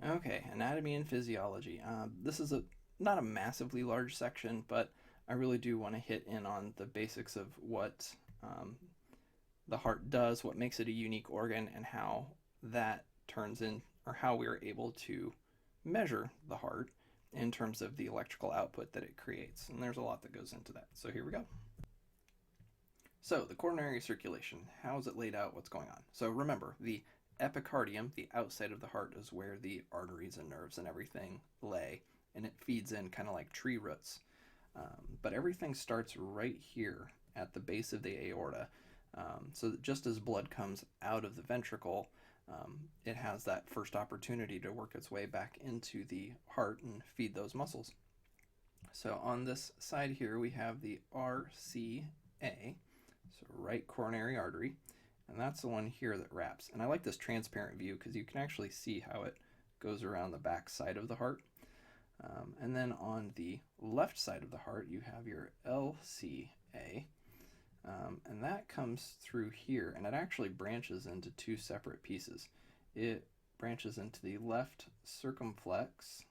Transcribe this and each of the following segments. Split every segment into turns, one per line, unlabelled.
Okay, anatomy and physiology. This is not a massively large section, but I really do want to hit in on the basics of what um, the heart does, what makes it a unique organ, and how that turns in, or how we are able to measure the heart in terms of the electrical output that it creates. And there's a lot that goes into that. So here we go. So the coronary circulation, how is it laid out? What's going on? So remember, the epicardium, the outside of the heart, is where the arteries and nerves and everything lay, and it feeds in kind of like tree roots. But everything starts right here at the base of the aorta. So that just as blood comes out of the ventricle, it has that first opportunity to work its way back into the heart and feed those muscles. So on this side here, we have the RCA, so right coronary artery, and that's the one here that wraps. And I like this transparent view because you can actually see how it goes around the back side of the heart. And then on the left side of the heart, you have your LCA, and that comes through here, and it actually branches into two separate pieces. It branches into the left circumflex,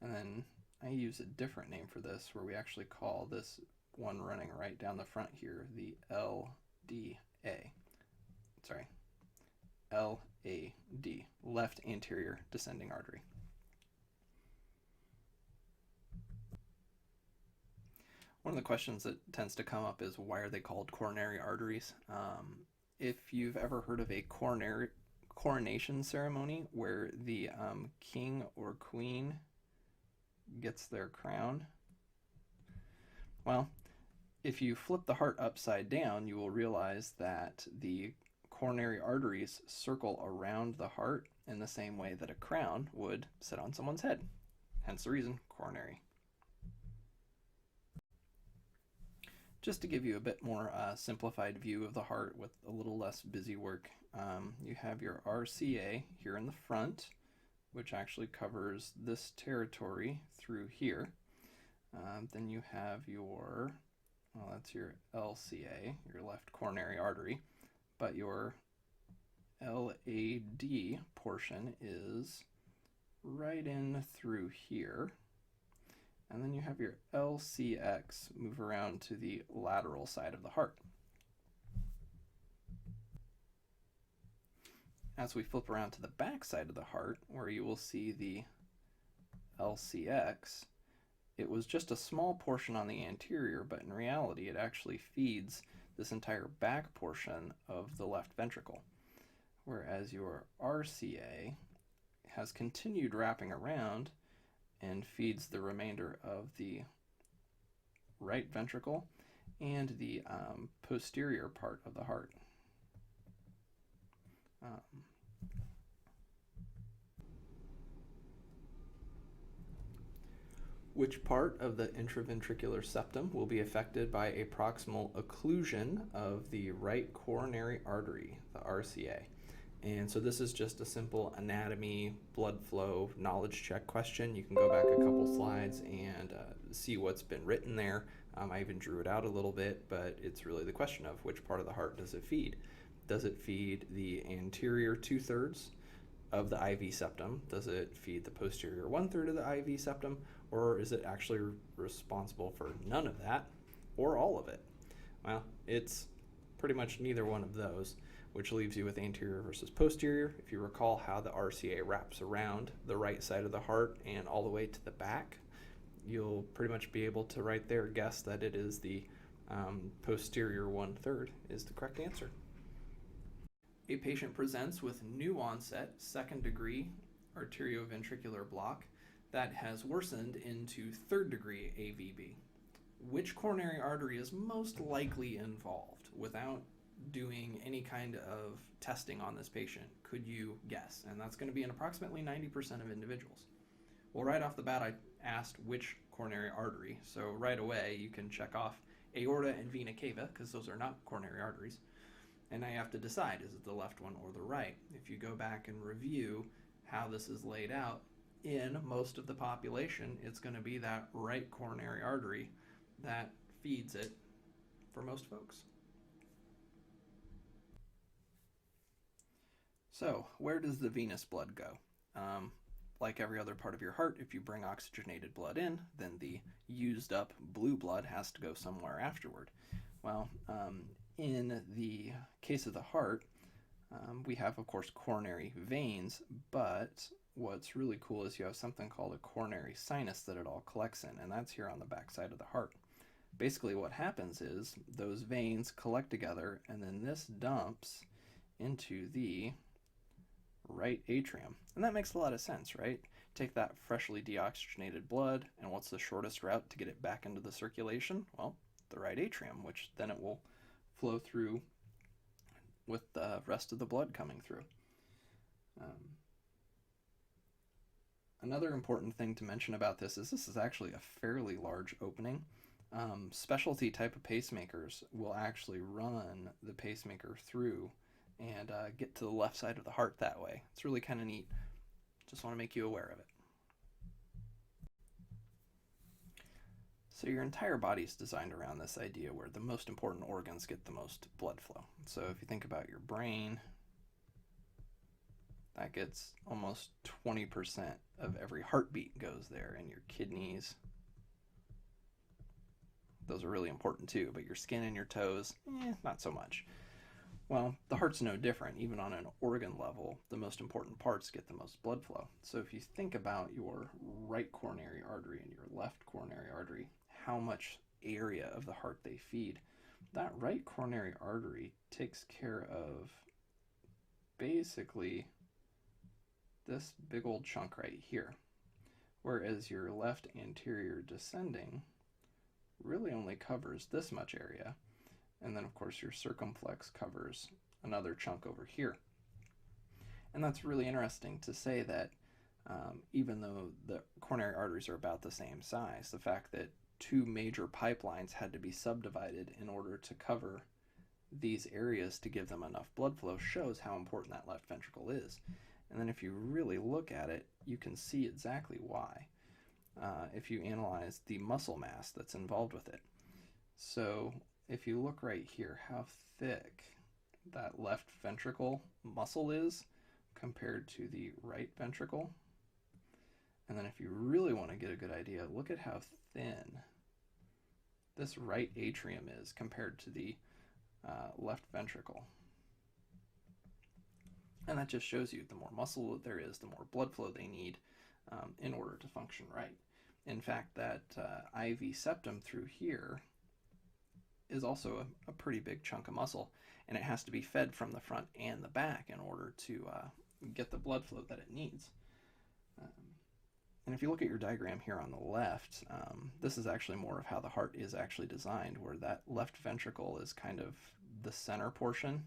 and then I use a different name for this, where we actually call this one running right down the front here the LDA. Sorry, LAD, left anterior descending artery. One of the questions that tends to come up is, why are they called coronary arteries? If you've ever heard of a coronation ceremony where the king or queen gets their crown, well, if you flip the heart upside down, you will realize that the coronary arteries circle around the heart in the same way that a crown would sit on someone's head. Hence the reason, coronary. Just to give you a bit more simplified view of the heart with a little less busy work, you have your RCA here in the front, which actually covers this territory through here. Then you have your, well, that's your LCA, your left coronary artery, but your LAD portion is right in through here. And then you have your LCX move around to the lateral side of the heart. As we flip around to the back side of the heart, where you will see the LCX, it was just a small portion on the anterior, but in reality it actually feeds this entire back portion of the left ventricle. Whereas your RCA has continued wrapping around and feeds the remainder of the right ventricle and the posterior part of the heart. Which part of the intraventricular septum will be affected by a proximal occlusion of the right coronary artery, the RCA? And so this is just a simple anatomy, blood flow, knowledge check question. You can go back a couple slides and see what's been written there. I even drew it out a little bit, but it's really the question of which part of the heart does it feed? Does it feed the anterior 2/3 of the IV septum? Does it feed the posterior 1/3 of the IV septum? Or is it actually responsible for none of that or all of it? Well, it's pretty much neither one of those, which leaves you with anterior versus posterior. If you recall how the RCA wraps around the right side of the heart and all the way to the back, you'll pretty much be able to right there guess that it is the posterior 1/3 is the correct answer. A patient presents with new onset second degree arterioventricular block that has worsened into third degree AVB. Which coronary artery is most likely involved without doing any kind of testing on this patient? Could you guess? And that's going to be in approximately 90% of individuals. Well, right off the bat, I asked which coronary artery, so right away you can check off aorta and vena cava, because those are not coronary arteries, and now you have to decide, is it the left one or the right? If you go back and review how this is laid out, in most of the population, it's going to be that right coronary artery that feeds it for most folks. So, where does the venous blood go? like every other part of your heart, if you bring oxygenated blood in, then the used up blue blood has to go somewhere afterward. Well, in the case of the heart, we have, of course, coronary veins, but what's really cool is you have something called a coronary sinus that it all collects in, and that's here on the back side of the heart. Basically, what happens is those veins collect together, and then this dumps into the right atrium. And that makes a lot of sense, right? Take that freshly deoxygenated blood, and what's the shortest route to get it back into the circulation? Well, the right atrium, which then it will flow through with the rest of the blood coming through. Another important thing to mention about this is actually a fairly large opening. Specialty type of pacemakers will actually run the pacemaker through and get to the left side of the heart that way. It's really kind of neat. Just want to make you aware of it. So your entire body is designed around this idea where the most important organs get the most blood flow. So if you think about your brain, that gets almost 20% of every heartbeat goes there, and your kidneys, those are really important too, but your skin and your toes, not so much. Well, the heart's no different. Even on an organ level, the most important parts get the most blood flow. So if you think about your right coronary artery and your left coronary artery, how much area of the heart they feed, that right coronary artery takes care of basically this big old chunk right here, whereas your left anterior descending really only covers this much area, and then of course your circumflex covers another chunk over here. And that's really interesting to say that even though the coronary arteries are about the same size, the fact that two major pipelines had to be subdivided in order to cover these areas to give them enough blood flow shows how important that left ventricle is. And then if you really look at it, you can see exactly why if you analyze the muscle mass that's involved with it. So if you look right here, how thick that left ventricle muscle is compared to the right ventricle. And then if you really want to get a good idea, look at how thin this right atrium is compared to the left ventricle. And that just shows you the more muscle there is, the more blood flow they need in order to function right. In fact, that IV septum through here is also a pretty big chunk of muscle, and it has to be fed from the front and the back in order to get the blood flow that it needs. And if you look at your diagram here on the left, this is actually more of how the heart is actually designed, where that left ventricle is kind of the center portion,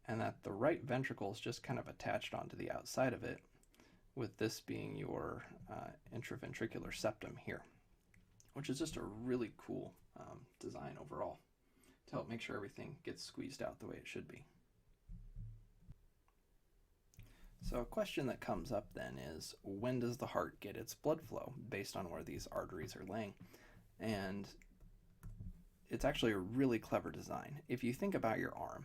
and that the right ventricle is just kind of attached onto the outside of it, with this being your intraventricular septum here, which is just a really cool design overall to help make sure everything gets squeezed out the way it should be. So a question that comes up then is, when does the heart get its blood flow based on where these arteries are laying? And it's actually a really clever design. If you think about your arm,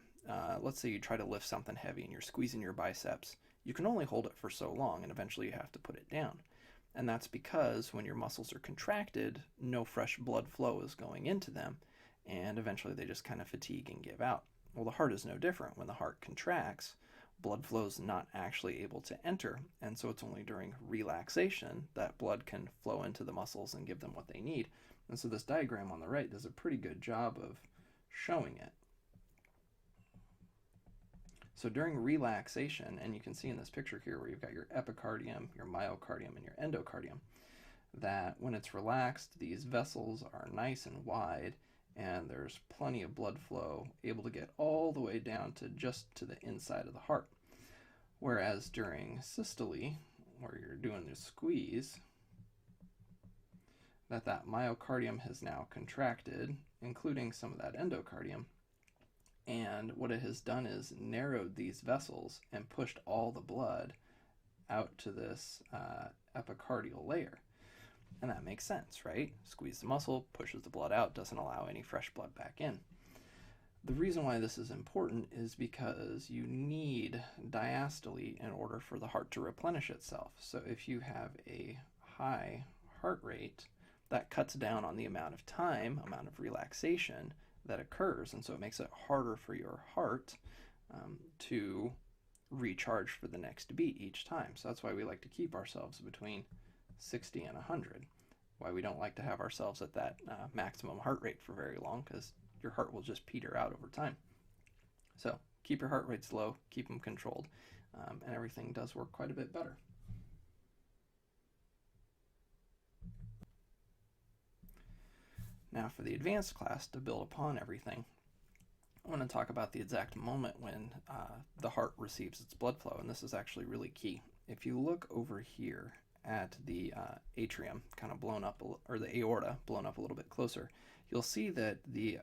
let's say you try to lift something heavy and you're squeezing your biceps, you can only hold it for so long and eventually you have to put it down. And that's because when your muscles are contracted, no fresh blood flow is going into them, and eventually they just kind of fatigue and give out. Well, the heart is no different. When the heart contracts, blood flow is not actually able to enter, and so it's only during relaxation that blood can flow into the muscles and give them what they need. And so this diagram on the right does a pretty good job of showing it. So during relaxation, and you can see in this picture here where you've got your epicardium, your myocardium, and your endocardium, that when it's relaxed, these vessels are nice and wide, and there's plenty of blood flow able to get all the way down to just to the inside of the heart. Whereas during systole, where you're doing the squeeze, that myocardium has now contracted, including some of that endocardium, and what it has done is narrowed these vessels and pushed all the blood out to this epicardial layer. And that makes sense, right? Squeeze the muscle, pushes the blood out, doesn't allow any fresh blood back in. The reason why this is important is because you need diastole in order for the heart to replenish itself. So if you have a high heart rate, that cuts down on the amount of time, amount of relaxation that occurs, and so it makes it harder for your heart to recharge for the next beat each time. So that's why we like to keep ourselves between 60 and 100. Why we don't like to have ourselves at that maximum heart rate for very long, because your heart will just peter out over time. So keep your heart rates low, keep them controlled, and everything does work quite a bit better. Now for the advanced class, to build upon everything, I want to talk about the exact moment when the heart receives its blood flow, and this is actually really key. If you look over here at the atrium kind of blown up, or the aorta blown up a little bit closer, you'll see that the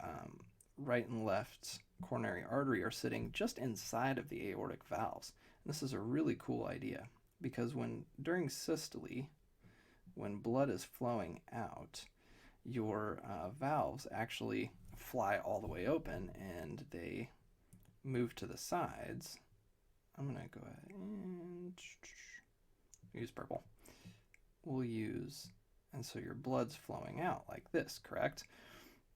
right and left coronary artery are sitting just inside of the aortic valves. And this is a really cool idea, because during systole, when blood is flowing out, your valves actually fly all the way open and they move to the sides. I'm going to go ahead and use purple. And so your blood's flowing out like this, correct?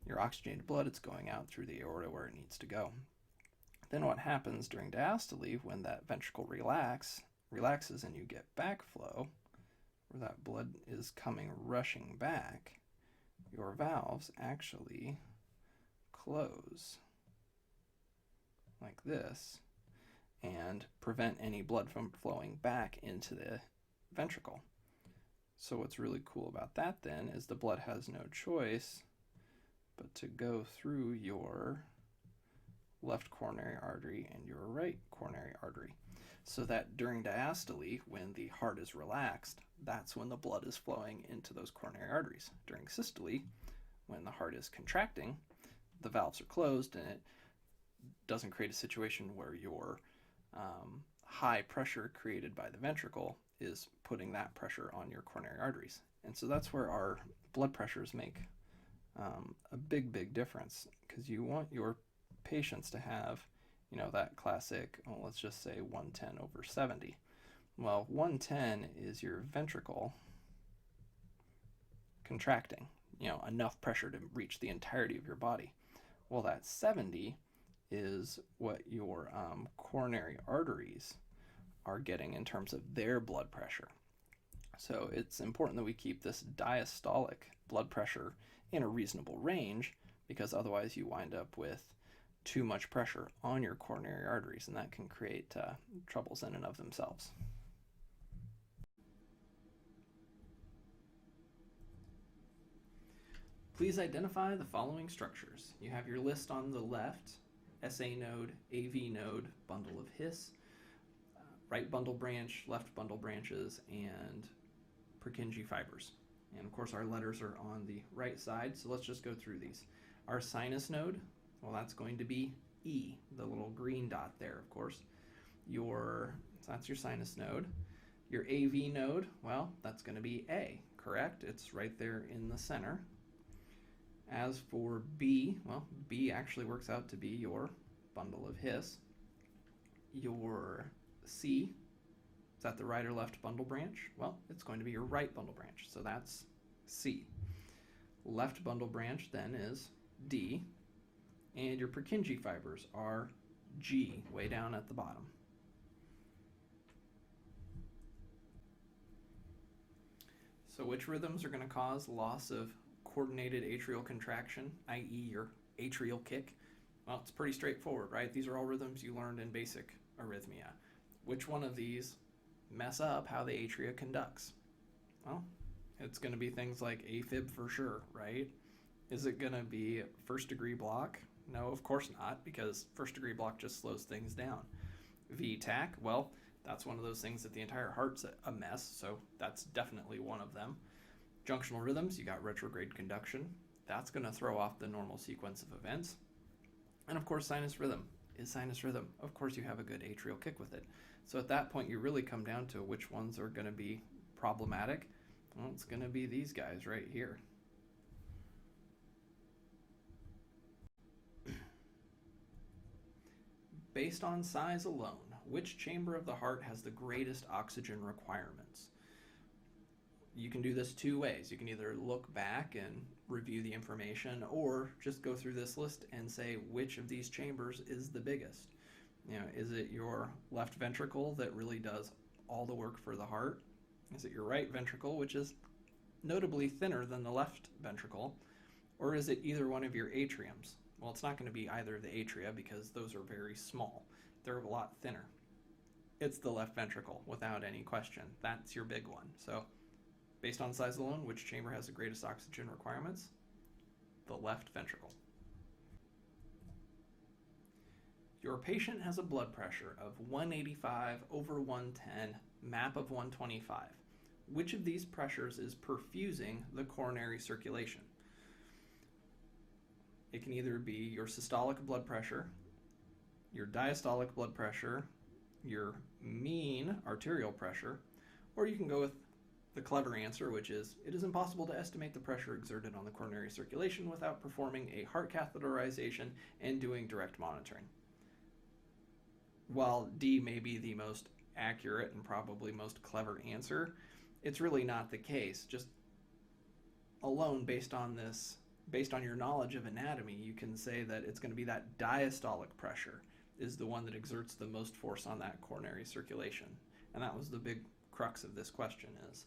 Your oxygenated blood, it's going out through the aorta where it needs to go. Then what happens during diastole, when that ventricle relaxes and you get backflow, where that blood is coming rushing back, your valves actually close like this and prevent any blood from flowing back into the ventricle. So what's really cool about that then is the blood has no choice but to go through your left coronary artery and your right coronary artery. So that during diastole, when the heart is relaxed, that's when the blood is flowing into those coronary arteries. During systole, when the heart is contracting, the valves are closed and it doesn't create a situation where your high pressure created by the ventricle is putting that pressure on your coronary arteries. And so that's where our blood pressures make a big difference, because you want your patients to have, that classic, let's just say 110/70. Well, 110 is your ventricle contracting, enough pressure to reach the entirety of your body. Well, that 70 is what your coronary arteries are getting in terms of their blood pressure. So it's important that we keep this diastolic blood pressure in a reasonable range, because otherwise you wind up with too much pressure on your coronary arteries, and that can create troubles in and of themselves. Please identify the following structures. You have your list on the left: SA node, AV node, bundle of His, right bundle branch, left bundle branches, and Purkinje fibers. And of course our letters are on the right side, so let's just go through these. Our sinus node, well, that's going to be E, the little green dot there, of course. So that's your sinus node. Your AV node, well, that's going to be A, correct? It's right there in the center. As for B, well, B actually works out to be your bundle of His. Your C, is that the right or left bundle branch? Well, it's going to be your right bundle branch, so that's C. Left bundle branch then is D, and your Purkinje fibers are G, way down at the bottom. So which rhythms are going to cause loss of coordinated atrial contraction, i.e. your atrial kick? Well, it's pretty straightforward, right? These are all rhythms you learned in basic arrhythmia. Which one of these mess up how the atria conducts? Well, it's going to be things like AFib for sure, right? Is it going to be first degree block? No, of course not, because first degree block just slows things down. VTAC, well, that's one of those things that the entire heart's a mess, so that's definitely one of them. Junctional rhythms, you got retrograde conduction. That's going to throw off the normal sequence of events. And of course, sinus rhythm. Is sinus rhythm? Of course you have a good atrial kick with it. So at that point, you really come down to which ones are going to be problematic. Well, it's going to be these guys right here. based on size alone, which chamber of the heart has the greatest oxygen requirements? You can do this two ways. You can either look back and review the information, or just go through this list and say which of these chambers is the biggest. Is it your left ventricle that really does all the work for the heart? Is it your right ventricle, which is notably thinner than the left ventricle? Or is it either one of your atriums? Well, it's not going to be either of the atria because those are very small. They're a lot thinner. It's the left ventricle, without any question. That's your big one. So, based on size alone, which chamber has the greatest oxygen requirements? The left ventricle. Your patient has a blood pressure of 185/110, map of 125. Which of these pressures is perfusing the coronary circulation? It can either be your systolic blood pressure, your diastolic blood pressure, your mean arterial pressure, or you can go with the clever answer, which is, it is impossible to estimate the pressure exerted on the coronary circulation without performing a heart catheterization and doing direct monitoring. While D may be the most accurate and probably most clever answer, it's really not the case. Just alone, based on your knowledge of anatomy, you can say that it's going to be that diastolic pressure is the one that exerts the most force on that coronary circulation. And that was the big crux of this question, is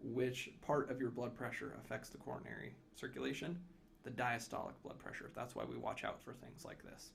which part of your blood pressure affects the coronary circulation? The diastolic blood pressure. That's why we watch out for things like this.